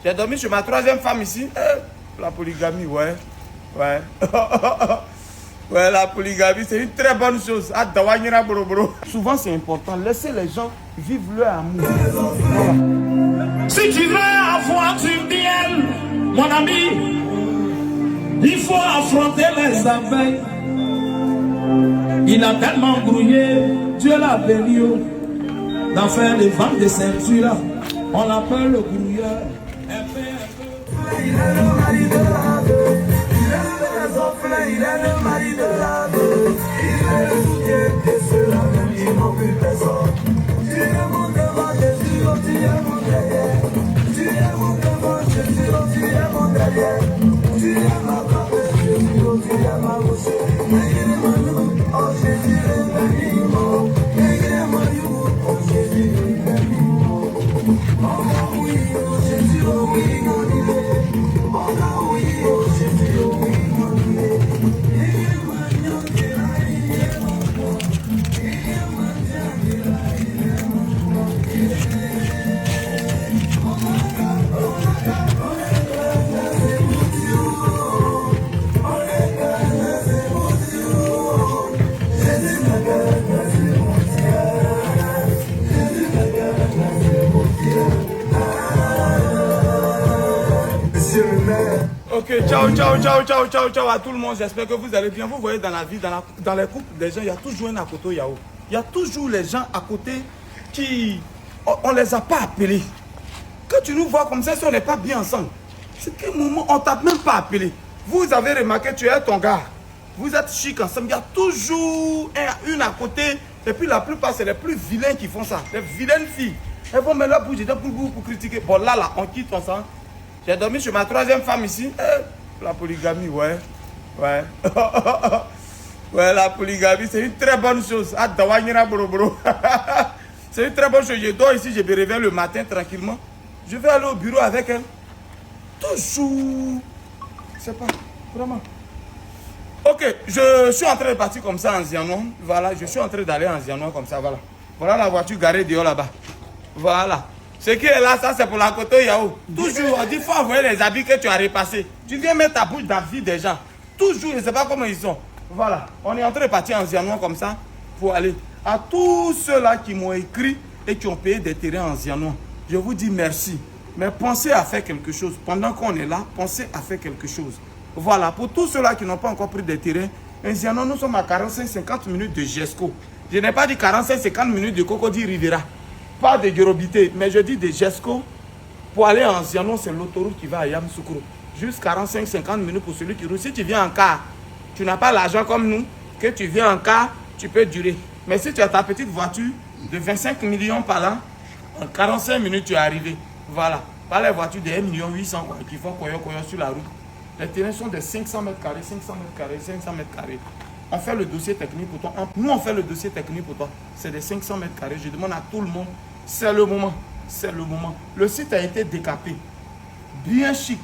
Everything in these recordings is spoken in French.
J'ai dormi chez ma troisième femme ici. La polygamie, ouais. Ouais. Ouais, la polygamie, c'est une très bonne chose. Souvent, c'est important. Laissez les gens vivre leur amour. Voilà. Si tu veux avoir du miel, mon ami, il faut affronter les abeilles. Il a tellement grouillé, Dieu l'a béni. D'en faire les ventes de ceinture, on l'appelle le grouilleur. Il est le mari de la veuve, il est le orphelin, il est le mari de la veuve, il est le soutien et ceux-là même qui n'ont plus personne. Tu es mon devant, Jésus, oh, tu es mon derrière. Tu es mon devant, Jésus, oh, tu es mon derrière. Tu es ma frappe, Jésus, oh, tu es ma gauche. Oh Jésus, bénis-moi. Oh Jésus, bénis-moi. Oh oui, oh Jésus, oh oui, oh oui. Ok, ciao, ciao, ciao, ciao, ciao, ciao à tout le monde. J'espère que vous allez bien. Vous voyez dans la vie, dans les couples des gens, il y a toujours un à côté Yahoo. Il y a toujours les gens à côté qui... On ne les a pas appelés. Quand tu nous vois comme ça, si on n'est pas bien ensemble, c'est quel moment on ne t'a même pas appelé. Vous avez remarqué, tu es ton gars. Vous êtes chic ensemble. Il y a toujours une à côté. Et puis la plupart, c'est les plus vilains qui font ça. Les vilaines filles. Elles vont mettre la bouche dedans pour critiquer. Bon, là, on quitte ensemble. J'ai dormi chez ma troisième femme ici. La polygamie, ouais. Ouais. Ouais, la polygamie, c'est une très bonne chose. C'est une très bonne chose. Je dors ici, je me réveille le matin tranquillement. Je vais aller au bureau avec elle. Toujours. Je sais pas, vraiment. Ok, je suis en train de partir comme ça en Zianois. Voilà, je suis en train d'aller en Zianois comme ça, voilà. Voilà la voiture garée dehors là-bas. Voilà. Ce qui est là, ça c'est pour la côté Yahoo. Toujours, on dit, il faut envoyer les habits que tu as repassés. Tu viens mettre ta bouche dans la vie des gens. Toujours, je ne sais pas comment ils sont. Voilà, on est en train de partir en Zianois comme ça pour aller. À tous ceux-là qui m'ont écrit et qui ont payé des terrains en Zianois, je vous dis merci. Mais pensez à faire quelque chose. Pendant qu'on est là, pensez à faire quelque chose. Voilà, pour tous ceux-là qui n'ont pas encore pris des terrains, en Zianois, nous sommes à 45-50 minutes de Gesco. Je n'ai pas dit 45-50 minutes de Cocody Rivera. Pas de Yorobité, mais je dis de Gesco. Pour aller en Ziano, c'est l'autoroute qui va à Yamoussoukro. Juste 45-50 minutes pour celui qui roule. Si tu viens en car, tu n'as pas l'argent comme nous, que tu viens en car, tu peux durer. Mais si tu as ta petite voiture de 25 millions par an, en 45 minutes, tu es arrivé. Voilà. Pas les voitures de 1,8 million qui font coyo sur la route. Les terrains sont de 500 mètres carrés, 500 mètres carrés, 500 mètres carrés. On fait le dossier technique pour toi. Nous, on fait le dossier technique pour toi. C'est de 500 mètres carrés. Je demande à tout le monde. C'est le moment. C'est le moment. Le site a été décapé. Bien chic.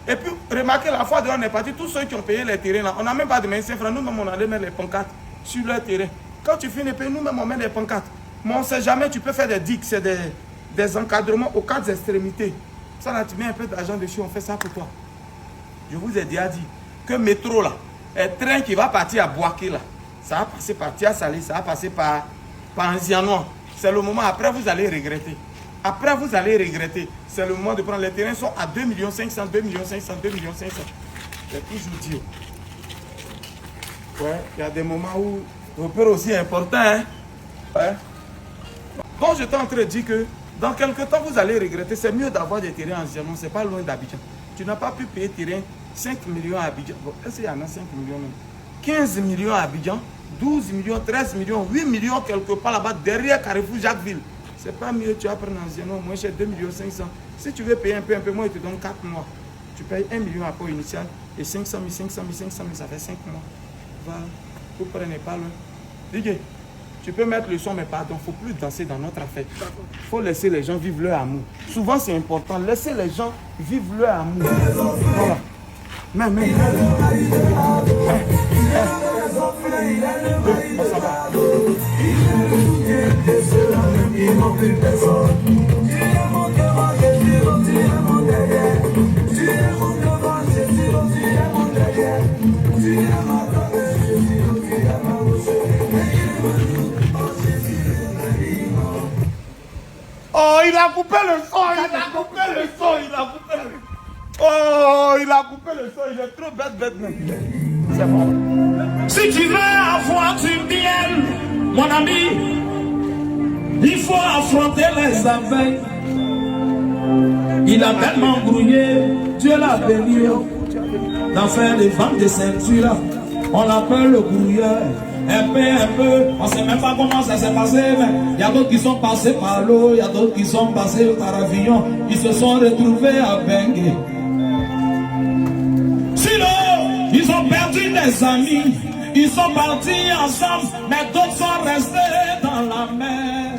Et puis, remarquez, la fois de on est parti, tous ceux qui ont payé les terrains là, on n'a même pas demandé 5 francs. Nous-mêmes, on allait mettre les pancartes sur leur terrain. Quand tu finis de payer, nous-mêmes, on met les pancartes. Mais on ne sait jamais, tu peux faire des digues. C'est des encadrements aux 4 extrémités. Ça, là, tu mets un peu d'argent dessus, on fait ça pour toi. Je vous ai déjà dit que métro là, un train qui va partir à Boaké là, ça va passer par Tia Salé, ça va passer par Zianois. C'est le moment, après vous allez regretter. Après vous allez regretter. C'est le moment de prendre les terrains, sont à 2 500 000, 2 500 000, 2 500 000. C'est toujours dire. Ouais, il y a des moments où vos peurs aussi est important. Hein? Ouais. Donc j'étais en train de dire que dans quelques temps vous allez regretter. C'est mieux d'avoir des terrains en Zianois, c'est pas loin d'Abidjan. Tu n'as pas pu payer terrain 5 millions à Abidjan. Bon, est-ce qu'il y en a 5 millions même? 15 millions à Abidjan, 12 millions, 13 millions, 8 millions quelque part là-bas, derrière Carrefour Jacquesville. C'est pas mieux, tu vas prendre un Ziano, moins cher 2 500 000. Si tu veux payer un peu moins, il te donne 4 mois. Tu payes 1 million à apport initial et 500 000, 500 000, 500 000, ça fait 5 mois. Voilà, vous prenez pas loin. Digue, tu peux mettre le son, mais pardon, il ne faut plus danser dans notre affaire. Il faut laisser les gens vivre leur amour. Souvent, c'est important, laisser les gens vivre leur amour. Voilà. Mais. Il a coupé le son, il a coupé le son, il a coupé le son. Oh, il a coupé le son, il est trop bête même. C'est bon. Si tu veux avoir du miel, mon ami, il faut affronter les abeilles. Il a tellement grouillé, Dieu l'a béni. D'en faire des ventes de ceinture, on l'appelle le grouilleur. Un peu, on sait même pas comment ça s'est passé, mais il y a d'autres qui sont passés par l'eau, il y a d'autres qui sont passés par avion, ils se sont retrouvés à Bengue. Sinon, ils ont perdu des amis, ils sont partis ensemble, mais d'autres sont restés dans la mer.